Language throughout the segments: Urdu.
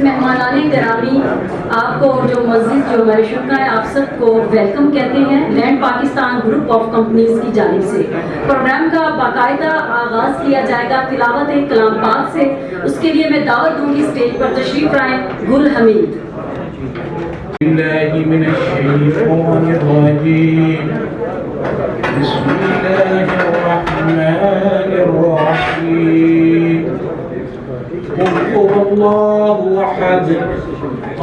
مہمانان گرامی، آپ کو جو معزز جو ہمارے شرکا ہیں آپ سب کو ویلکم کہتے ہیں Land Pakistan group of companies کی جانب سے۔ پروگرام کا باقاعدہ آغاز کیا جائے گا تلاوت کلام پاک سے۔ اس کے لیے میں دعوت دوں گی اسٹیج پر تشریف لائیں گل حمید۔ بالله من الشيطان الرجيم بسم الله الرحمن الرحيم قل هو الله أحد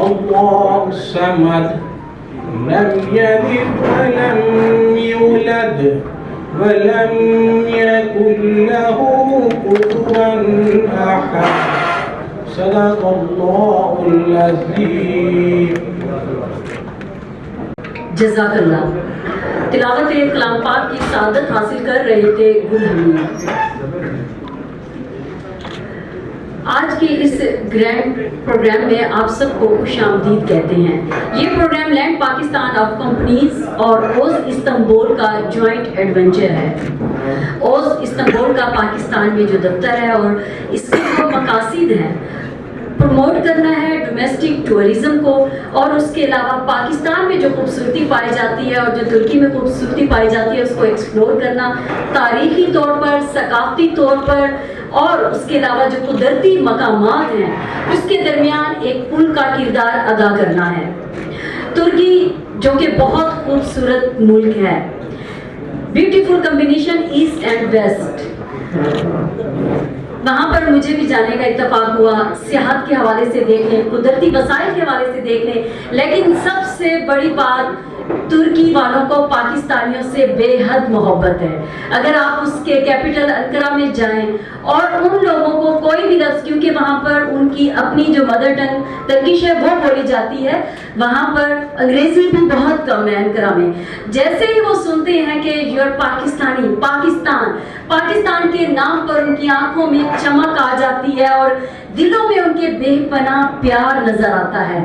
الله الصمد لم يلد ولم يولد ولم يكن له كفوا أحد صدق الله العظيم۔ جزاک اللہ۔ تلاوت کلام پاک کی سعادت حاصل کر رہے تھے گل حمید۔ آج کے اس گرینڈ پروگرام میں آپ سب کو خوش آمدید کہتے ہیں۔ یہ program Land Pakistan of companies اور اوز استنبول کا جوائنٹ ایڈونچر ہے۔ اوز استنبول کا پاکستان میں جو دفتر ہے اور اس کے جو مقاصد ہیں پروموٹ کرنا ہے ڈومیسٹک ٹورزم کو، اور اس کے علاوہ پاکستان میں جو خوبصورتی پائی جاتی ہے اور جو ترکی میں خوبصورتی پائی جاتی ہے اس کو ایکسپلور کرنا، تاریخی طور پر، ثقافتی طور پر، اور اس کے علاوہ جو قدرتی مقامات ہیں اس کے درمیان ایک پل کا کردار ادا کرنا ہے۔ ترکی جو کہ بہت خوبصورت ملک ہے، beautiful combination east and west, وہاں پر مجھے بھی جانے کا اتفاق ہوا۔ سیاحت کے حوالے سے دیکھ لیں، قدرتی وسائل کے حوالے سے دیکھ لیں، لیکن سب سے بڑی بات ترکی والوں کو پاکستانیوں سے بے حد محبت ہے۔ اگر آپ اس کے کیپٹل انقرہ میں جائیں اور ان لوگوں کو کوئی بھی لفظ، کیونکہ وہاں پر ان کی اپنی جو مدر ٹنگ ترکش ہے وہ بولی جاتی ہے، وہاں پر انگریزی بھی بہت کم ہے انقرہ میں، جیسے ہی وہ سنتے ہیں کہ یور پاکستانی، پاکستان کے نام پر ان کی آنکھوں میں چمک آ جاتی ہے اور دلوں میں ان کے بے پناہ پیار نظر آتا ہے۔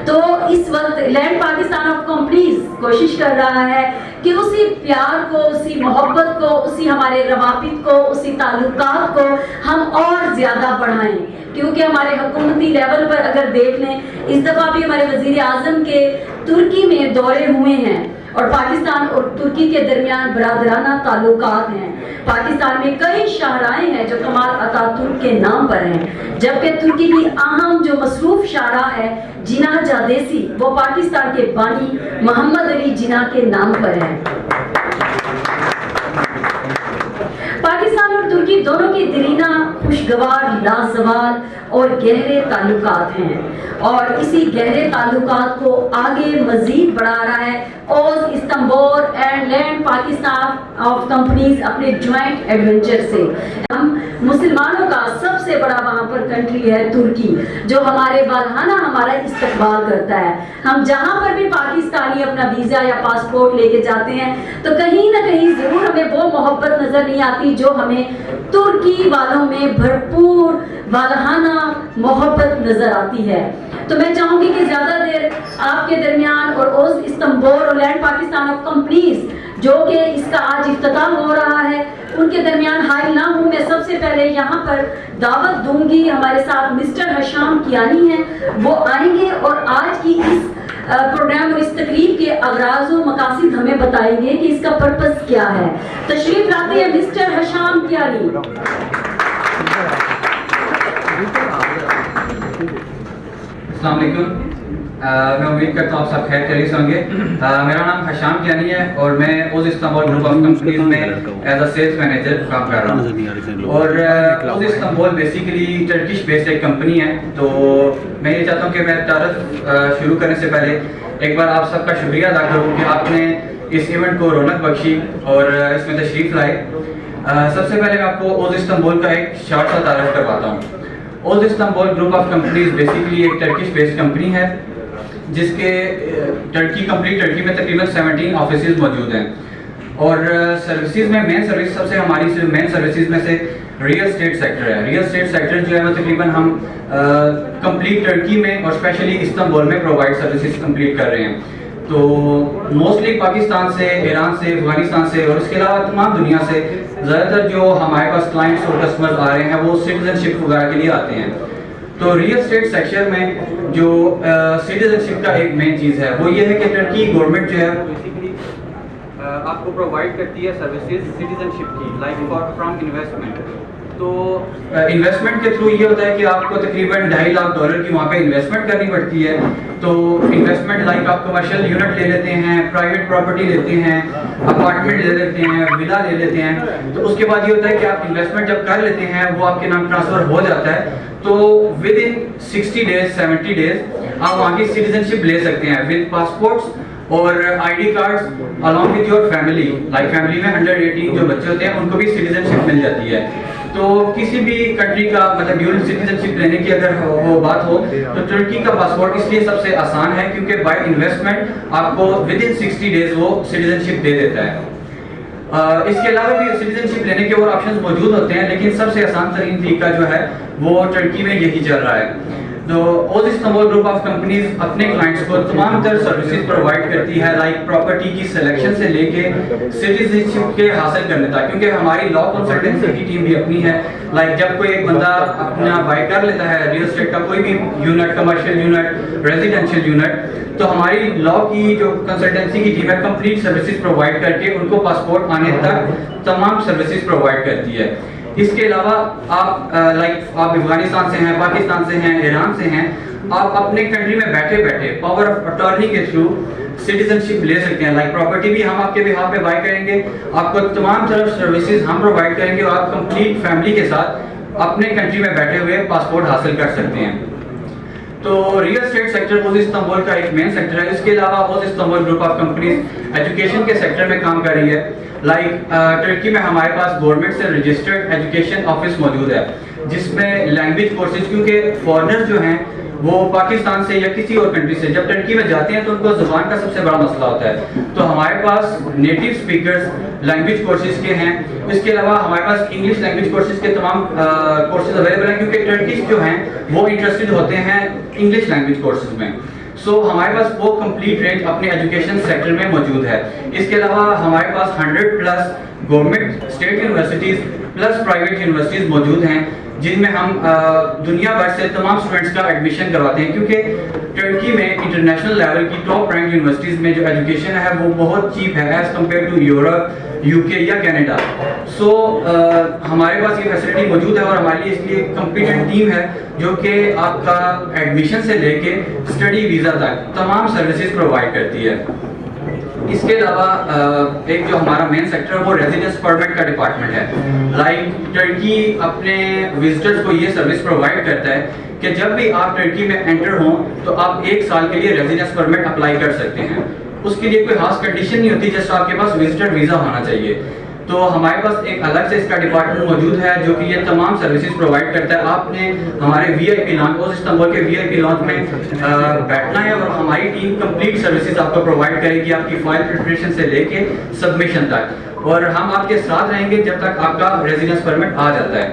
تو اس وقت لینڈ پاکستان آف کمپنیز کوشش کر رہا ہے کہ اسی پیار کو، اسی محبت کو، اسی ہمارے روابط کو، اسی تعلقات کو ہم اور زیادہ بڑھائیں، کیونکہ ہمارے حکومتی لیول پر اگر دیکھ لیں، اس دفعہ بھی ہمارے وزیر اعظم کے ترکی میں دورے ہوئے ہیں اور پاکستان اور ترکی کے درمیان برادرانہ تعلقات ہیں۔ پاکستان میں کئی شاہراہیں ہیں جو کمال اتا ترک کے نام پر ہیں، جبکہ ترکی کی اہم جو مصروف شاہراہ ہے جناح جادیسی، وہ پاکستان کے بانی محمد علی جناح کے نام پر ہے۔ پاکستان اور ترکی دونوں کی دیرینہ، خوشگوار، لازوال اور گہرے تعلقات ہیں، اور اسی گہرے تعلقات کو آگے مزید بڑھا رہا ہے Oz Istanbul and Land Pakistan of companies اپنے جوائنٹ ایڈونچر سے۔ ہم مسلمانوں کا سب سے بڑا وہاں پر کنٹری ہے ترکی، جو ہمارے والہانہ ہمارا استقبال کرتا ہے۔ ہم جہاں پر بھی پاکستانی اپنا ویزا یا پاسپورٹ لے کے جاتے ہیں تو کہیں نہ کہیں ضرور ہمیں وہ محبت نظر نہیں آتی جو ہمیں ترکی والوں میں بھرپور والہانہ محبت نظر آتی ہے۔ تو میں چاہوں گی کہ زیادہ دیر آپ کے درمیان اور اوز استنبول اور لینڈ پاکستان آف کمپنیز جو کہ اس کا آج افتتاح ہو رہا ہے ان کے درمیان حائل نہ ہوں۔ میں سب سے پہلے یہاں پر دعوت دوں گی، ہمارے ساتھ مسٹر حشام کیانی ہیں، وہ آئیں گے اور آج کی اس پروگرام اور اس تقریب کے اغراض و مقاصد ہمیں بتائیں گے کہ اس کا پرپس کیا ہے۔ تشریف لاتے ہیں مسٹر حشام کیانی۔ السلام علیکم، میں امید کرتا ہوں آپ سب خیر خیریت سے ہوں گے۔ میرا نام حشام کیانی ہے اور میں Os Istanbul group of companies میں ایز اے سیلز مینیجر کام کر رہا ہوں، اور Oz Istanbul basically Turkish based ایک کمپنی ہے۔ تو میں یہ چاہتا ہوں کہ میں تعارف شروع کرنے سے پہلے ایک بار آپ سب کا شکریہ ادا کروں کہ آپ نے اس ایونٹ کو رونق بخشی اور اس میں تشریف لائے۔ سب سے پہلے میں آپ کو اوز استنبول کا ایک شارٹ سا تعارف کرواتا ہوں۔ Os Istanbul group of companies basically ایک ٹرکش بیسڈ کمپنی ہے جس کے ٹرکی میں تقریباً 17 آفیسز موجود ہیں، اور سروسز میں مین سروس سب سے ہماری مین سروسز میں سے ریئل اسٹیٹ سیکٹر ہے۔ ریئل اسٹیٹ سیکٹر جو ہے وہ تقریباً ہم کمپلیٹ ٹرکی میں اور اسپیشلی استنبول میں پرووائڈ سروسز کمپلیٹ کر رہے ہیں۔ تو موسٹلی پاکستان سے، ایران سے، افغانستان سے اور اس کے علاوہ تمام دنیا سے زیادہ تر جو ہمارے پاس کلائنٹس اور کسٹمرز آ رہے ہیں وہ سٹیزن شپ وغیرہ کے لیے آتے ہیں۔ تو ریئل اسٹیٹ سیکٹر میں جو سٹیزن شپ کا ایک مین چیز ہے وہ یہ ہے کہ ٹرکی گورنمنٹ جو ہے بیسیکلی آپ کو پرووائڈ کرتی ہے سروسز سٹیزن شپ کی لائک فرام انویسٹمنٹ. تو انویسٹمنٹ کے تھرو یہ ہوتا ہے کہ آپ کو تقریباً $2.5 کی وہاں پہ انویسٹمنٹ کرنی پڑتی ہے. تو انویسٹمنٹ لائک آپ کمرشل یونٹ لے لیتے ہیں, پرائیویٹ پراپرٹی لیتے ہیں, اپارٹمنٹ لے لیتے ہیں, ولا لے لیتے ہیں. تو اس کے بعد یہ ہوتا ہے کہ آپ انویسٹمنٹ جب کر لیتے ہیں وہ آپ کے نام ٹرانسفر ہو جاتا ہے. تو ود ان 60 days 70 days آپ وہاں کی سٹیزن شپ لے سکتے ہیں ود پاسپورٹس اور I D cards along with your family. Like family میں انڈر 18 جو بچے ہوتے ہیں ان کو بھی سٹیزن شپ مل جاتی ہے. تو کسی بھی کنٹری کا مطلب ڈیول سٹیزن شپ لینے کی اگر وہ بات ہو تو ترکی کا پاسپورٹ اس لیے سب سے آسان ہے کیونکہ بائی انویسٹمنٹ آپ کو ود ان 60 days وہ سٹیزن شپ دے دیتا ہے. اس کے علاوہ بھی سٹیزن شپ لینے کے اور آپشنز موجود ہوتے ہیں لیکن سب سے آسان ترین طریقہ جو ہے وہ ٹرکی میں یہی چل رہا ہے. تو Os Istanbul group of companies اپنے کلائنٹس کو تمام تر سروسز پرووائڈ کرتی ہے لائک پراپرٹی کی سلیکشن سے لے کے سٹیزن شپ کے حاصل کرنے تک, کیونکہ ہماری لا کنسلٹنسی کی ٹیم بھی اپنی ہے. لائک جب کوئی ایک بندہ اپنا بائی کر لیتا ہے ریئل اسٹیٹ کا کوئی بھی unit, commercial unit, residential unit, تو ہماری لا کی جو کنسلٹنسی کی ٹیم ہے کمپلیٹ سروسز پرووائڈ کر کے ان کو پاسپورٹ آنے تک تمام سروسز پرووائڈ کرتی ہے. اس کے علاوہ آپ لائک آپ افغانستان سے ہیں, پاکستان سے ہیں, ایران سے ہیں, آپ اپنے کنٹری میں بیٹھے بیٹھے پاور آف اٹارنی کے تھرو سٹیزن شپ لے سکتے ہیں. لائک پراپرٹی بھی ہم آپ کے بہاف پہ بائی کریں گے, آپ کو تمام طرف سروسز ہم پرووائڈ کریں گے اور آپ کمپلیٹ فیملی کے ساتھ اپنے کنٹری میں بیٹھے ہوئے پاسپورٹ حاصل کر سکتے ہیں. تو real estate sector Os Istanbul کا ایک مین سیکٹر ہے. اس کے علاوہ Os Istanbul group of companies education کے سیکٹر میں کام کر رہی ہے. لائک ٹرکی میں ہمارے پاس گورنمنٹ سے رجسٹرڈ ایجوکیشن آفس موجود ہے جس میں لینگویج کورسز, کیونکہ فارنر جو ہیں وہ پاکستان سے یا کسی اور کنٹری سے جب ٹرکی میں جاتے ہیں تو ان کو زبان کا سب سے بڑا مسئلہ ہوتا ہے. تو ہمارے پاس نیٹیو اسپیکرز لینگویج کورسز کے ہیں. اس کے علاوہ ہمارے پاس انگلش لینگویج کورسز کے تمام کورسز اویلیبل ہیں کیونکہ ٹرکیز جو ہیں وہ انٹرسٹڈ ہوتے ہیں انگلش لینگویج کورسز میں. سو ہمارے پاس وہ کمپلیٹ رینج اپنے ایجوکیشن سیکٹر میں موجود ہے. اس کے علاوہ ہمارے پاس 100+ government state universities plus private universities موجود ہیں جن میں ہم دنیا بھر سے تمام اسٹوڈنٹس کا ایڈمیشن کرواتے ہیں, کیونکہ ٹرکی میں انٹرنیشنل لیول کی ٹاپ رینک یونیورسٹیز میں جو ایجوکیشن ہے وہ بہت چیپ ہے as compare to Europe, UK یا کینیڈا. سو ہمارے پاس یہ فیسلٹی موجود ہے اور ہمارے لیے اس لیے کمپیٹنٹ ٹیم ہے جو کہ آپ کا ایڈمیشن سے لے کے اسٹڈی ویزا تک تمام سروسز پرووائڈ کرتی ہے. اس کے علاوہ ایک جو ہمارا مین سیکٹر ہے وہ ریزیڈنس پرمٹ کا ڈپارٹمنٹ ہے. لائک ٹرکی اپنے وزٹرز کو یہ سروس پرووائڈ کرتا ہے کہ جب بھی آپ ٹرکی میں انٹر ہوں تو آپ 1 سال کے لیے ریزیڈنس پرمٹ اپلائی کر سکتے ہیں. اس کے لیے کوئی خاص کنڈیشن نہیں ہوتی, جسٹ آپ کے پاس وزٹر ویزا ہونا چاہیے. تو ہمارے پاس ایک الگ سے اس کا ڈپارٹمنٹ موجود ہے جو کہ یہ تمام سروسز پرووائڈ کرتا ہے. آپ نے ہمارے VIP لانچ اوز استنبول کے VIP لانچ میں بیٹھنا ہے اور ہماری ٹیم کمپلیٹ سروسز آپ کو پرووائڈ کرے گی آپ کی فائل پریپریشن سے لے کے سبمیشن تک, اور ہم آپ کے ساتھ رہیں گے جب تک آپ کا ریزیڈنس پرمٹ آ جاتا ہے.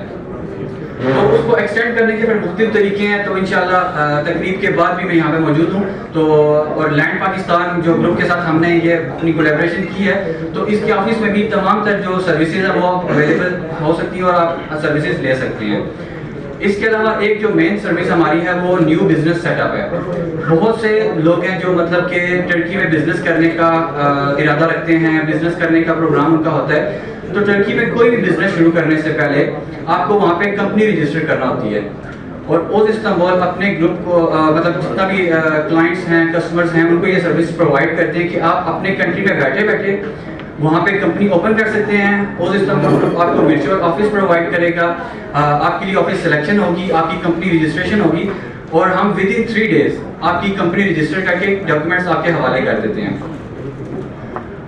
تو اس کو ایکسٹینڈ کرنے کے پھر مختلف طریقے ہیں. تو انشاءاللہ تقریب کے بعد بھی میں یہاں پہ موجود ہوں. تو اور لینڈ پاکستان جو گروپ کے ساتھ ہم نے یہ اپنی کولیبریشن کی ہے تو اس کے آفس میں بھی تمام تر جو سروسز ہیں وہ اویلیبل ہو سکتی ہیں اور آپ سروسز لے سکتے ہیں. اس کے علاوہ ایک جو مین سروس ہماری ہے وہ نیو بزنس سیٹ اپ ہے. بہت سے لوگ ہیں جو مطلب کہ ٹرکی میں بزنس کرنے کا ارادہ رکھتے ہیں, بزنس کرنے کا پروگرام ان کا ہوتا ہے. تو ٹرکی میں کوئی بھی بزنس شروع کرنے سے پہلے آپ کو وہاں پہ کمپنی رجسٹر کرنا ہوتی ہے. اور اوز استنبول اپنے گروپ کو مطلب جتنا بھی کلائنٹس ہیں, کسٹمرز ہیں, ان کو یہ سروس پرووائڈ کرتے ہیں کہ آپ اپنے کنٹری میں بیٹھے بیٹھے وہاں پہ کمپنی اوپن کر سکتے ہیں. اوز استنبول گروپ آپ کو ورچوئل آفس پرووائڈ کرے گا, آپ کے لیے آفس سلیکشن ہوگی, آپ کی کمپنی رجسٹریشن ہوگی اور ہم ود ان 3 days آپ کی کمپنی رجسٹر کر کے ڈاکیومنٹس آپ کے حوالے کر دیتے ہیں.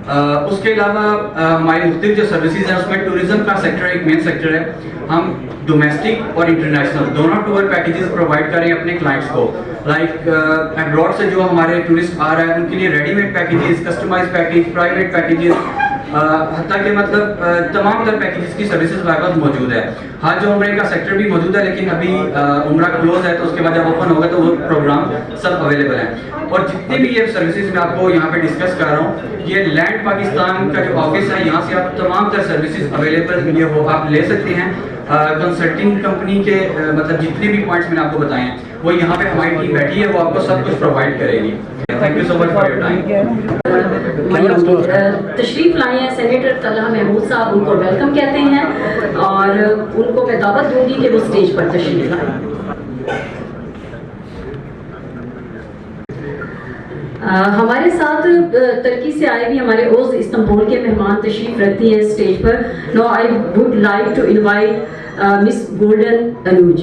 اس کے علاوہ ہماری مختلف جو سروسز ہیں اس میں ٹورزم کا سیکٹر ایک مین سیکٹر ہے. ہم ڈومیسٹک اور انٹرنیشنل دونوں ٹور پیکیجز پرووائڈ کریں اپنے کلائنٹس کو. لائک ابراڈ سے جو ہمارے ٹورسٹ آ رہے ہیں ان کے لیے ready made packages, customize package, private packages, حتیٰ کہ مطلب تمام تر پیکیجز کی سروسز ہمارے پاس موجود ہے. حج و عمرے کا سیکٹر بھی موجود ہے لیکن ابھی عمرہ کلوز ہے تو اس کے بعد جب اوپن ہوگا تو وہ پروگرام سب اویلیبل ہیں. اور جتنے بھی یہ سروسز میں آپ کو یہاں پہ ڈسکس کر رہا ہوں یہ لینڈ پاکستان کا جو آفس ہے یہاں سے آپ تمام تر سروسز اویلیبل یہ ہو آپ لے سکتے ہیں. کنسلٹنگ کمپنی کے مطلب جتنے بھی پوائنٹس میں نے آپ کو بتائے ہیں وہ یہاں پہ ہماری ٹیم بیٹھی ہے, وہ آپ کو سب کچھ پرووائڈ کرے گی. Thank you so much for your time. تشریف لائے ہیں سینیٹر طلحہ محمود صاحب, ان کو ویلکم کہتے ہیں اور ان کو میں دعوت دوں گی کہ وہ اسٹیج پر تشریف لائیں. ہمارے ساتھ ترکی سے آئے بھی ہمارے اوز استنبول کے مہمان تشریف رکھتی ہیں اسٹیج پر. Now I would like to invite Miss Golden Anuj.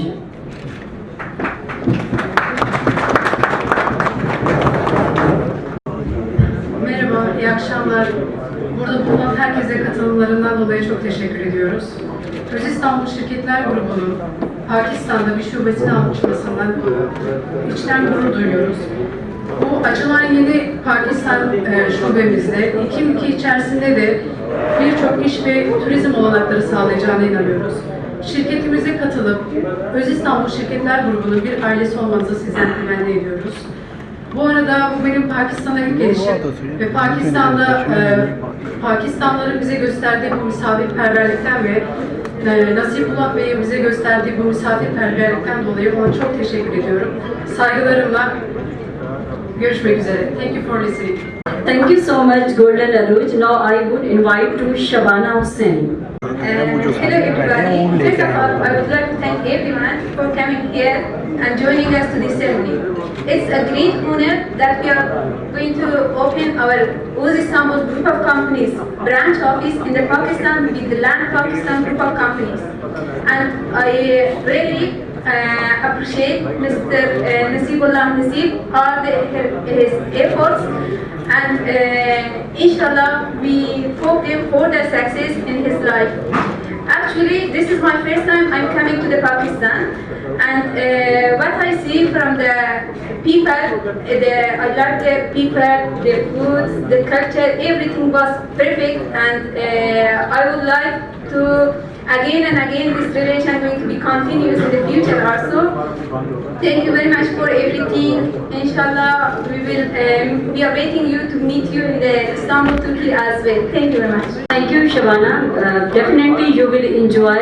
Merhaba, iyi akşamlar. Burada bulunan herkese katılımlarından dolayı çok teşekkür ediyoruz. Öz İstanbul Şirketler Grubu'nun Pakistan'da bir şubesini açmasından içten gurur duyuyoruz. Bu açılan yeni Pakistan şubemizde 2 ülke içerisinde de birçok iş ve turizm olanakları sağlayacağına inanıyoruz. Şirketimize katılıp Öz İstanbul Şirketler Grubu'nun bir ailesi olmanızı sizden temenni ediyoruz. Bu arada bu benim Pakistan'a ilk gelişim ve Pakistan'da Pakistanlıların bize gösterdiği bu misafirperverlikten ve Nasibullah Bey'in bize gösterdiği bu misafirperverlikten dolayı ona çok teşekkür ediyorum. Saygılarımla görüşmek üzere. Thank you for listening. Thank you so much Golden Anuj. Now I would invite to Shabana Hussain. Hello everybody. First of all, I would like to thank everyone for coming here and joining us to this ceremony. It's a great honor that we are going to open our Uz Istanbul group of companies branch office in the Pakistan with the Land Pakistan group of companies. And I really appreciate Mr. Nasibullah Nasib all his efforts, and inshallah we hope him for the success in his life. Actually, this is my first time I'm coming to the Pakistan, and what I see from the people, I like the people, the foods, the culture, everything was perfect, and I would like to again and again this relation going to be continuous in the future also. Thank you very much for everything. Inshallah, we are waiting you to meet you in the Istanbul, Turkey as well. Thank you very much. Thank you Shabana. Definitely you will enjoy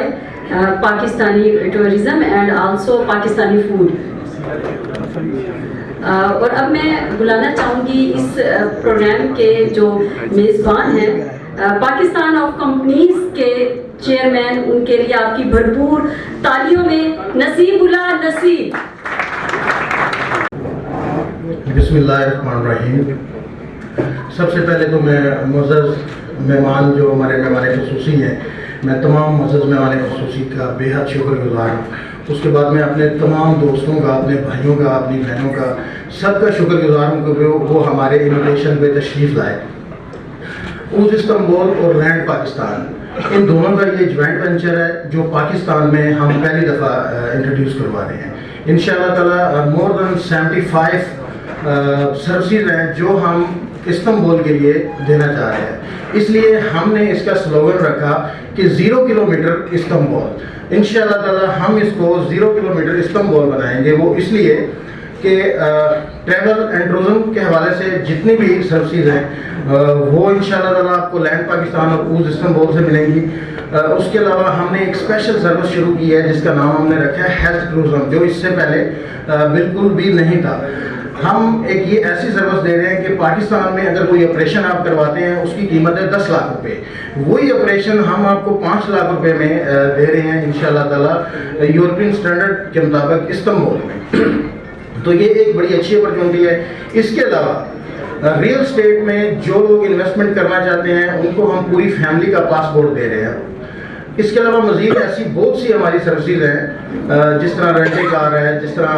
Pakistani tourism and also Pakistani food. اور اب میں بلانا چاہوں گی اس پروگرام کے جو میزبان ہیں پاکستان آف کمپنیز کے چیئرمین, ان کے لیے آپ کی بھرپور تالیوں میں نصیب اللہ نصیب. بسم اللہ الرحمن الرحیم. سب سے پہلے تو میں معزز مہمان جو ہمارے مہمان خصوصی ہیں, میں تمام معزز مہمان خصوصی کا بے حد شکر گزار ہوں. اس کے بعد میں اپنے تمام دوستوں کا, اپنے بھائیوں کا, اپنی بہنوں کا سب کا شکر گزار ہوں کہ وہ ہمارے انویٹیشن پہ تشریف لائے. اوز استنبول اور لینڈ پاکستان, ان دونوں کا یہ جوائنٹ وینچر ہے جو پاکستان میں ہم پہلی دفعہ انٹروڈیوس کروا رہے ہیں. انشاءاللہ تعالی مور دین 75 سروسز ہیں جو ہم استنبول کے لیے دینا چاہ رہے ہیں. اس لیے ہم نے اس کا سلوگن رکھا کہ 0 کلومیٹر استنبول. انشاءاللہ تعالی ہم اس کو 0 کلومیٹر استنبول بنائیں گے. وہ اس لیے کہ ٹریول اینڈ ٹورزم کے حوالے سے جتنی بھی سروسز ہیں وہ انشاءاللہ تعالی آپ کو لینڈ پاکستان اور اوز استنبول سے ملیں گی. اس کے علاوہ ہم نے ایک اسپیشل سروس شروع کی ہے جس کا نام ہم نے رکھا ہے ہیلتھ ٹورزم, جو اس سے پہلے بالکل بھی نہیں تھا. ہم ایک یہ ایسی سروس دے رہے ہیں کہ پاکستان میں اگر کوئی آپریشن آپ کرواتے ہیں اس کی قیمت ہے 10 لاکھ روپے, وہی آپریشن ہم آپ کو 5 لاکھ روپے میں دے رہے ہیں انشاءاللہ تعالی یورپین سٹینڈرڈ کے مطابق استنبول میں. تو یہ ایک بڑی اچھی اپرچونٹی ہے. اس کے علاوہ ریئل اسٹیٹ میں جو لوگ انویسٹمنٹ کرنا چاہتے ہیں ان کو ہم پوری فیملی کا پاسپورٹ دے رہے ہیں. اس کے علاوہ مزید ایسی بہت سی ہماری سروسز ہیں جس طرح رینٹ کار ہے, جس طرح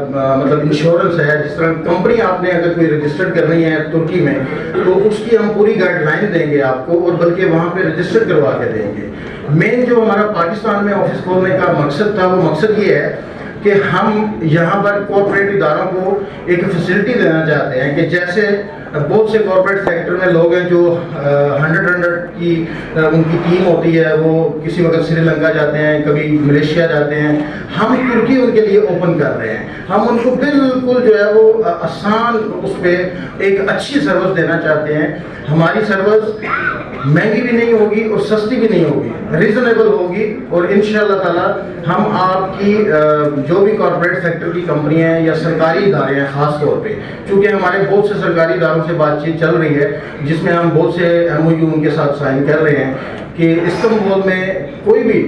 مطلب انشورنس ہے, جس طرح کمپنی آپ نے اگر کوئی رجسٹرڈ کرنی ہے ترکی میں تو اس کی ہم پوری گائیڈ لائن دیں گے آپ کو, اور بلکہ وہاں پہ رجسٹر کروا کے دیں گے. مین جو ہمارا پاکستان میں آفس کھولنے کا مقصد تھا وہ مقصد یہ ہے کہ ہم یہاں پر کارپوریٹ اداروں کو ایک فیسلٹی دینا چاہتے ہیں کہ جیسے بہت سے کارپوریٹ سیکٹر میں لوگ ہیں جو 100 کی ان کی ٹیم ہوتی ہے، وہ کسی وقت سری لنکا جاتے ہیں، کبھی ملیشیا جاتے ہیں. ہم ترکی ان کے لیے اوپن کر رہے ہیں. ہم ان کو بالکل جو ہے وہ آسان اس پہ ایک اچھی سروس دینا چاہتے ہیں. ہماری سروس مہنگی بھی نہیں ہوگی اور سستی بھی نہیں ہوگی، ریزنیبل ہوگی. اور انشاءاللہ تعالی ہم آپ کی جو بھی کارپوریٹ سیکٹر کی کمپنیاں ہیں یا سرکاری ادارے ہیں، خاص طور پہ چونکہ ہمارے بہت سے سرکاری اداروں سے بات چیت چل رہی ہے جس میں ہم بہت سے MOU ان کے ساتھ سائن کر رہے ہیں کہ استنبول میں کوئی بھی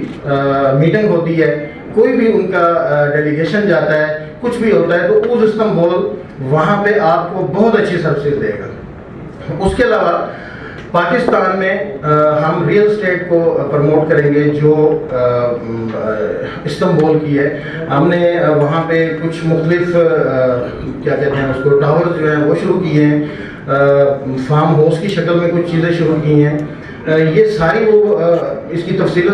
میٹنگ ہوتی ہے، کوئی بھی ان کا ڈیلیگیشن جاتا ہے، کچھ بھی ہوتا ہے تو اس استنبول وہاں پہ آپ کو بہت اچھی سروسز دے گا. اس کے علاوہ پاکستان میں ہم ریئل اسٹیٹ کو پروموٹ کریں گے جو استنبول کی ہے. ہم نے وہاں پہ کچھ مختلف کیا کہتے ہیں اس کو ٹاورز جو ہیں وہ شروع کیے ہیں، فارم ہاؤس کی شکل میں کچھ چیزیں شروع کی ہیں. یہ ساری وہ اس کی تفصیل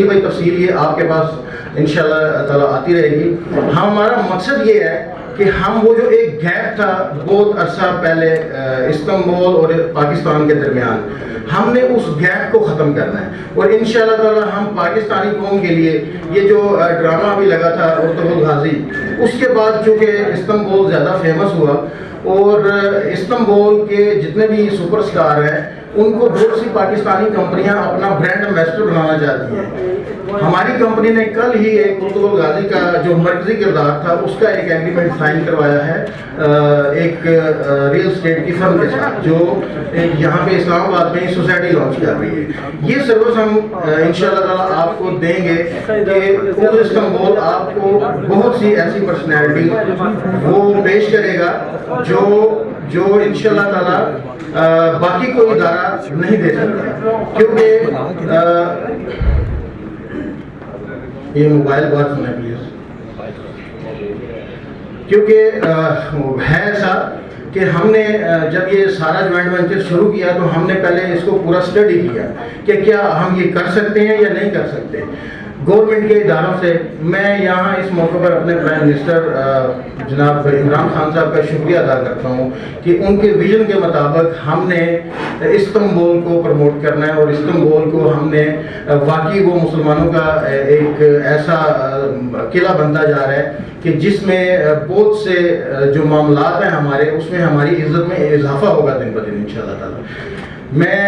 بائی تفصیل یہ آپ کے پاس انشاءاللہ تعالیٰ آتی رہے گی. ہمارا مقصد یہ ہے کہ ہم وہ جو ایک گیپ تھا بہت عرصہ پہلے استنبول اور پاکستان کے درمیان، ہم نے اس گیپ کو ختم کرنا ہے. اور انشاءاللہ تعالی ہم پاکستانی قوم کے لیے یہ جو ڈرامہ ابھی لگا تھا ارطغرل غازی، اس کے بعد چونکہ استنبول زیادہ فیمس ہوا اور استنبول کے جتنے بھی سپر سٹار ہیں ان کو بہت سی پاکستانی کمپنیاں اپنا برانڈ ایمبیسڈر بنانا چاہتی ہیں. ہماری کمپنی نے کل ہی ایک ارطغرل غازی کا جو مرکزی کردار تھا اس کا ایک ایگریمنٹ سائن کروایا ہے ایک ریئل اسٹیٹ کی فرم کے ساتھ جو یہاں پہ اسلام آباد میں سوسائٹی لانچ کر رہی ہے. یہ سروس ہم انشاءاللہ تعالیٰ آپ کو دیں گے کہ استنبول آپ کو بہت سی ایسی پرسنالٹی وہ پیش کرے گا جو انشاءاللہ تعالیٰ باقی کوئی ادارہ نہیں دے سکتا. کیونکہ یہ موبائل بات سنیں پلیز. کیونکہ ہے ایسا کہ ہم نے جب یہ سارا جوائنٹ وینچر شروع کیا تو ہم نے پہلے اس کو پورا اسٹڈی کیا کہ کیا ہم یہ کر سکتے ہیں یا نہیں کر سکتے. گورنمنٹ کے اداروں سے میں یہاں اس موقع پر اپنے پرائم منسٹر جناب عمران خان صاحب کا شکریہ ادا کرتا ہوں کہ ان کے ویژن کے مطابق ہم نے استنبول کو پروموٹ کرنا ہے اور استنبول کو ہم نے واقعی وہ مسلمانوں کا ایک ایسا قلعہ بنتا جا رہا ہے کہ جس میں بہت سے جو معاملات ہیں ہمارے اس میں ہماری عزت میں اضافہ ہوگا دن بدن انشاءاللہ تعالی. میں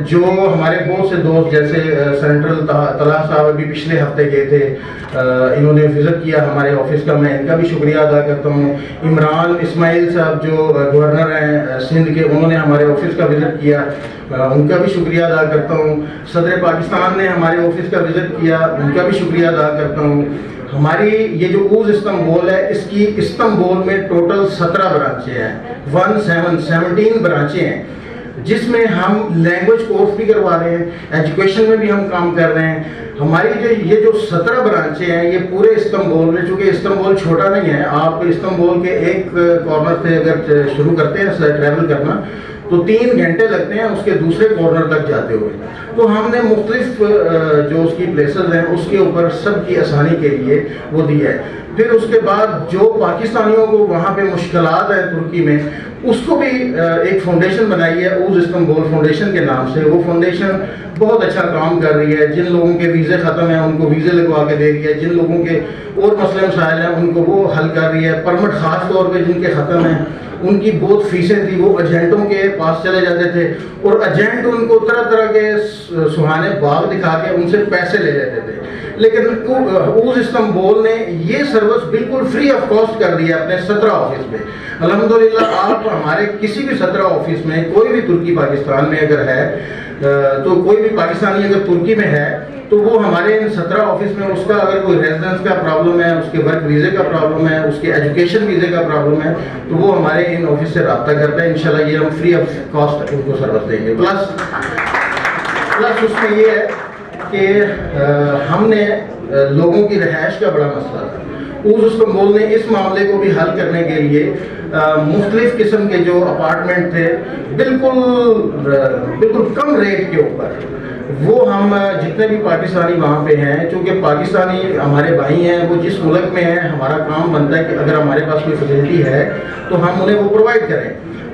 جو ہمارے بہت سے دوست جیسے سینٹرل طلحہ صاحب ابھی پچھلے ہفتے گئے تھے، انہوں نے وزٹ کیا ہمارے آفس کا، میں ان کا بھی شکریہ ادا کرتا ہوں. عمران اسماعیل صاحب جو گورنر ہیں سندھ کے، انہوں نے ہمارے آفس کا وزٹ کیا، ان کا بھی شکریہ ادا کرتا ہوں. صدر پاکستان نے ہمارے آفس کا وزٹ کیا، ان کا بھی شکریہ ادا کرتا ہوں. ہماری یہ جو اوز استنبول ہے اس کی استنبول میں ٹوٹل 17 برانچیں ہیں، 17 برانچیں ہیں جس میں ہم لینگویج کورس بھی کروا رہے ہیں، ایجوکیشن میں بھی ہم کام کر رہے ہیں. ہماری یہ جو 17 برانچیں ہیں یہ پورے استنبول میں، چونکہ استنبول چھوٹا نہیں ہے، آپ استنبول کے ایک کارنر سے اگر شروع کرتے ہیں ٹریول کرنا تو 3 گھنٹے لگتے ہیں اس کے دوسرے کارنر تک جاتے ہوئے. تو ہم نے مختلف جو اس کی پلیسز ہیں اس کے اوپر سب کی آسانی کے لیے وہ دیا ہے. پھر اس کے بعد جو پاکستانیوں کو وہاں پہ مشکلات ہیں ترکی میں، اس کو بھی ایک فاؤنڈیشن بنائی ہے اوز استنبول فاؤنڈیشن کے نام سے. وہ فاؤنڈیشن بہت اچھا کام کر رہی ہے. جن لوگوں کے ویزے ختم ہیں ان کو ویزے لگوا کے دے رہی ہے، جن لوگوں کے اور مسئلے مسائل ہیں ان کو وہ حل کر رہی ہے. پرمٹ خاص طور پہ جن کے ختم ہیں ان کی بہت فیسیں تھی، وہ ایجنٹوں کے پاس چلے جاتے تھے اور ایجنٹ ان کو طرح طرح کے سہانے باغ دکھا کے ان سے پیسے لے لیتے تھے. لیکن اوز استنبول نے یہ سروس بالکل فری آف کاسٹ کر دی ہے اپنے 17 آفس میں. الحمدللہ آپ ہمارے کسی بھی 17 آفس میں کوئی بھی ترکی پاکستان میں اگر ہے تو کوئی بھی پاکستانی اگر ترکی میں ہے تو وہ ہمارے ان 17 آفس میں اس کا اگر کوئی ریزیڈنس کا پرابلم ہے، اس کے ورک ویزے کا پرابلم ہے، اس کے ایجوکیشن ویزے کا پرابلم ہے تو وہ ہمارے ان آفس سے رابطہ کرتا ہے. انشاءاللہ یہ ہم فری آف کاسٹ ان کو سروس دیں گے. پلس اس میں یہ ہے کہ ہم نے لوگوں کی رہائش کا بڑا مسئلہ تھا. اوز استنبول نے اس معاملے کو بھی حل کرنے کے لیے مختلف قسم کے جو اپارٹمنٹ تھے بالکل کم ریٹ کے اوپر، وہ ہم جتنے بھی پاکستانی وہاں پہ ہیں، چونکہ پاکستانی ہمارے بھائی ہیں، وہ جس ملک میں ہیں ہمارا کام بنتا ہے کہ اگر ہمارے پاس کوئی فیسلٹی ہے تو ہم انہیں وہ پرووائڈ کریں.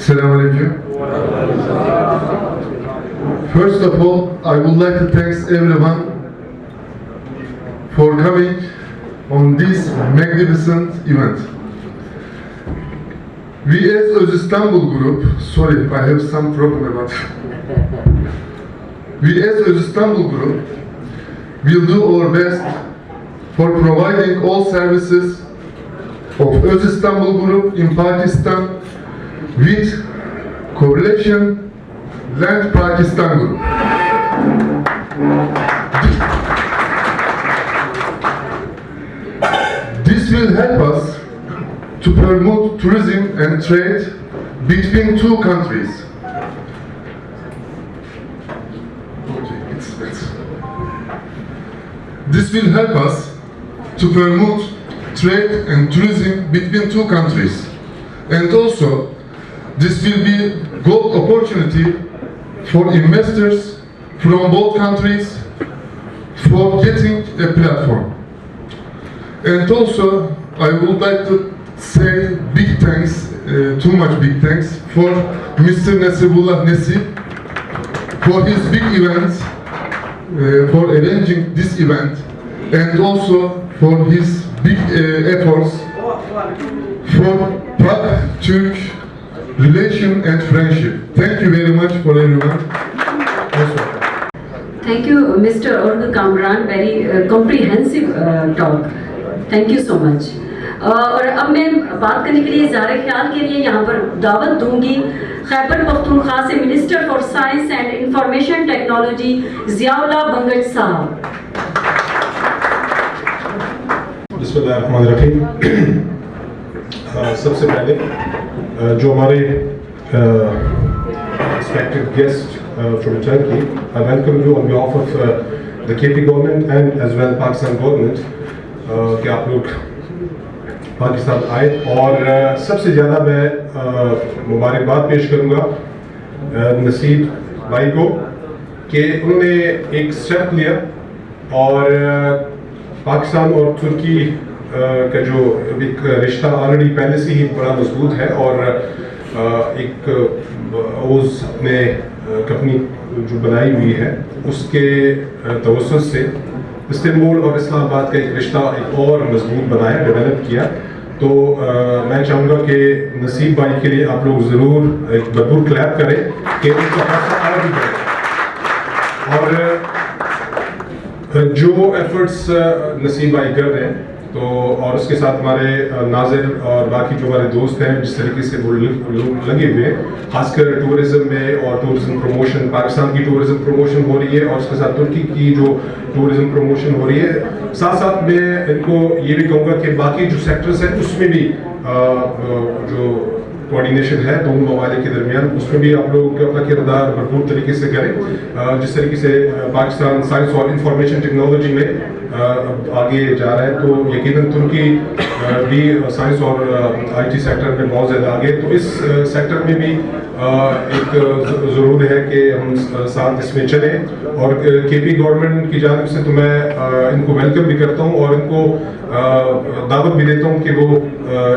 Assalamu alaikum. First of all, I would like to thank everyone for coming on this magnificent event. We as Öz Istanbul Group, sorry, I have some problem about We as Öz Istanbul Group will do our best for providing all services of Öz Istanbul Group in Pakistan with Correlation Land Pakistan Group. This will help us to promote tourism and trade between two countries. This will help us to promote trade and tourism between two countries. And also, this will be good opportunity for investors from both countries for getting a platform. And also, I would like to say big thanks, too much big thanks, for Mr. Nasibullah Nasib for his big events, for arranging this event, and also for his big efforts for Pak-Türk relation and friendship. Thank you very much for everyone. Thank you, Mr. Urg Kamran. Very comprehensive talk. Thank you so much. اور اب میں بات کرنے کے لیے اظہار خیال کے لیے یہاں پر دعوت دوں گی خیبر پختونخوا سے minister for science and information technology Zia Ullah Bangash صاحب. بسم اللہ الرحمن الرحیم. سب سے پہلے جو ہمارے respected guest from Turkey, I welcome you on behalf of the KP government and as well Pakistan government کہ آپ لوگ پاکستان آئے. اور سب سے زیادہ میں مبارکباد پیش کروں گا نصیب بھائی کو کہ انہوں نے ایک اسٹیپ لیا اور پاکستان اور ترکی کا جو ایک رشتہ آلریڈی پہلے سے ہی بڑا مضبوط ہے اور ایک اوز اپنے کمپنی جو بنائی ہوئی ہے اس کے توسط سے استنبول اور اسلام آباد کا ایک رشتہ ایک اور مضبوط بنایا, ڈیولپ کیا. تو میں چاہوں گا کہ نصیب بھائی کے لیے آپ لوگ ضرور ایک بھرپور کلیپ کریں کہ ان کا حوصلہ اور بھی بڑھے. اور جو ایفرٹس نصیب بھائی کر رہے ہیں تو اور اس کے ساتھ ہمارے ناظر اور باقی جو ہمارے دوست ہیں جس طریقے سے وہ لوگ لگے ہوئے ہیں خاص کر ٹورزم میں اور ٹورزم پروموشن, پاکستان کی ٹورزم پروموشن ہو رہی ہے اور اس کے ساتھ ترکی کی جو ٹورزم پروموشن ہو رہی ہے. ساتھ ساتھ میں ان کو یہ بھی کہوں گا کہ باقی جو سیکٹرز ہیں اس میں بھی جو کوآرڈینیشن ہے دونوں ممالک کے درمیان اس میں بھی آپ لوگ اپنا کردار بھرپور طریقے سے کریں. جس طریقے سے پاکستان سائنس اور انفارمیشن ٹیکنالوجی میں آگے جا رہا ہے تو یقیناً ترکی بھی سائنس اور آئی ٹی سیکٹر میں بہت زیادہ آگے. تو اس سیکٹر میں بھی ایک ضرور ہے کہ ہم ساتھ اس میں چلیں. اور کے پی گورنمنٹ کی جانب سے تو میں ان کو ویلکم بھی کرتا ہوں اور ان کو دعوت بھی دیتا ہوں کہ وہ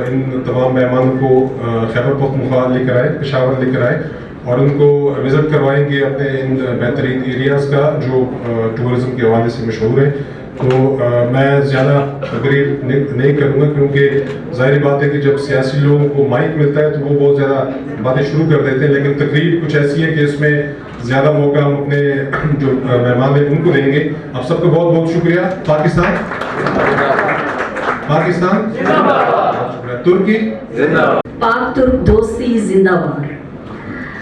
ان تمام مہمانوں کو خیبر پختونخوا لے کر آئے, پشاور لے کر آئے اور ان کو وزٹ کروائیں گے اپنے ان بہترین ایریاز کا جو ٹورزم کے حوالے سے مشہور ہے. تو میں زیادہ تقریر نہیں کروں گا کیونکہ ظاہری بات ہے کہ جب سیاسی لوگوں کو مائک ملتا ہے تو وہ بہت زیادہ باتیں شروع کر دیتے ہیں, لیکن تقریر کچھ ایسی ہے کہ اس میں زیادہ موقع ہم اپنے جو مہمان ہیں ان کو دیں گے. آپ سب کو بہت بہت شکریہ. پاکستان پاکستان ترکی پاک ترک دوستی زندہ باد.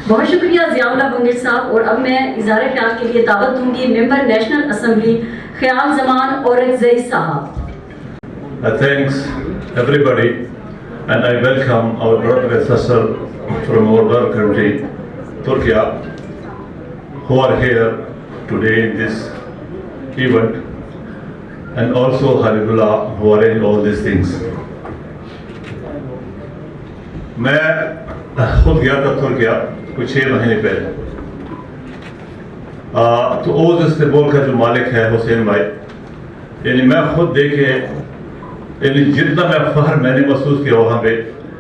بہت شکریہ ضیاء اللہ بنگٹ صاحب. اور اب میں اظہار خیال کے لیے دعوت دوں گی ممبر نیشنل اسمبلی خیال زمان اورنگزئی صاحب. Thanks everybody and I welcome our brother and sister from our brother country, Turkey, who are here today in this event, and also Habibullah who arranged all these things. میں خود گیا تھا ترکیہ کچھ 6 مہینے پہلے. تو اوز استنبول کا جو مالک ہے حسین بھائی, یعنی میں خود دیکھے یعنی جتنا میں فخر میں نے محسوس کیا وہاں پہ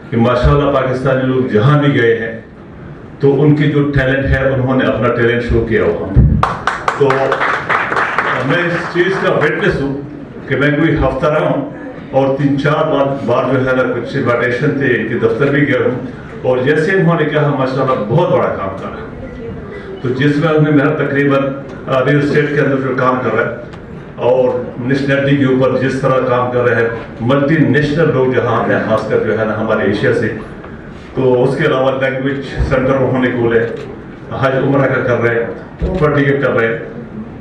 کہ ماشاءاللہ پاکستانی لوگ جہاں بھی گئے ہیں تو ان کی جو ٹیلنٹ ہے انہوں نے اپنا ٹیلنٹ شو کیا وہاں پہ. تو میں اس چیز کا وٹنس ہوں کہ میں کوئی ہفتہ رہا ہوں اور 3-4 بار جو ہے نا کچھ انویٹیشن تھے ان کے دفتر بھی گیا ہوں اور جیسے انہوں نے کہا ماشاءاللہ بہت بڑا کام کر رہا ہے. تو جس میں انہوں نے میرا تقریباً ریل اسٹیٹ کے اندر جو کام کر رہا ہے اور نیشنلٹی کے اوپر جس طرح کام کر رہے ہیں ملٹی نیشنل لوگ جہاں آتے ہیں خاص کر جو ہے نا ہمارے ایشیا سے. تو اس کے علاوہ لینگویج سینٹر انہوں نے کھولے, حج عمرہ کا کر رہے ہیں, پارٹی کا کر رہے ہیں.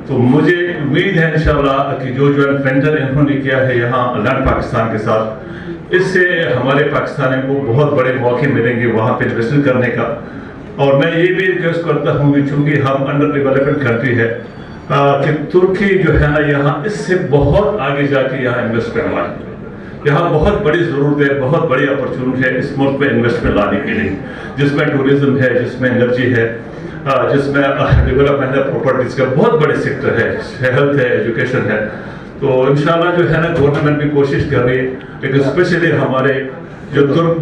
تو مجھے امید ہے انشاءاللہ کہ جو جوائنٹ وینچر انہوں نے کیا ہے یہاں لینڈ پاکستان کے ساتھ اس سے ہمارے پاکستانیوں کو بہت بڑے موقع ملیں گے وہاں پہ انویسٹ کرنے کا. اور میں یہ بھی ریکویسٹ کرتا ہوں کہ چونکہ ہم انڈر ڈیولپمنٹ کنٹری ہے کہ ترکی جو ہے نا یہاں اس سے بہت آگے جا کے یہاں انویسٹمنٹ لائیں. یہاں بہت بڑی ضرورت ہے, بہت بڑی اپرچونٹی ہے اس ملک میں انویسٹمنٹ لانے کے لیے, جس میں ٹورزم ہے, جس میں انرجی ہے, جس میں ڈیولپمنٹ ہے, پراپرٹیز کا بہت بڑے سیکٹر ہے, ہیلتھ ہے, ایجوکیشن ہے. تو انشاءاللہ جو ہے نا گورنمنٹ بھی کوشش کر رہی ہے لیکن اسپیشلی ہمارے جو ترک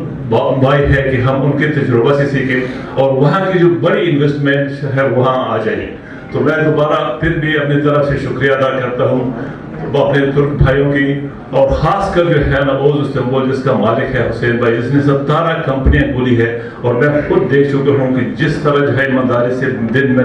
بھائی ہے کہ ہم ان کے تجربہ سے سیکھیں اور وہاں کی جو بڑی انویسٹمنٹ ہے وہاں آ جائیں. تو میں دوبارہ پھر بھی اپنی طرف سے شکریہ ادا کرتا ہوں اپنے ترک بھائیوں کی اور خاص کر جو ہے نا اوز استنبول جس کا مالک ہے حسین بھائی, جس نے 17 کمپنیاں کھولی ہے اور میں خود دیکھ چکا ہوں کہ جس طرح جو ہے ایمانداری سے دن میں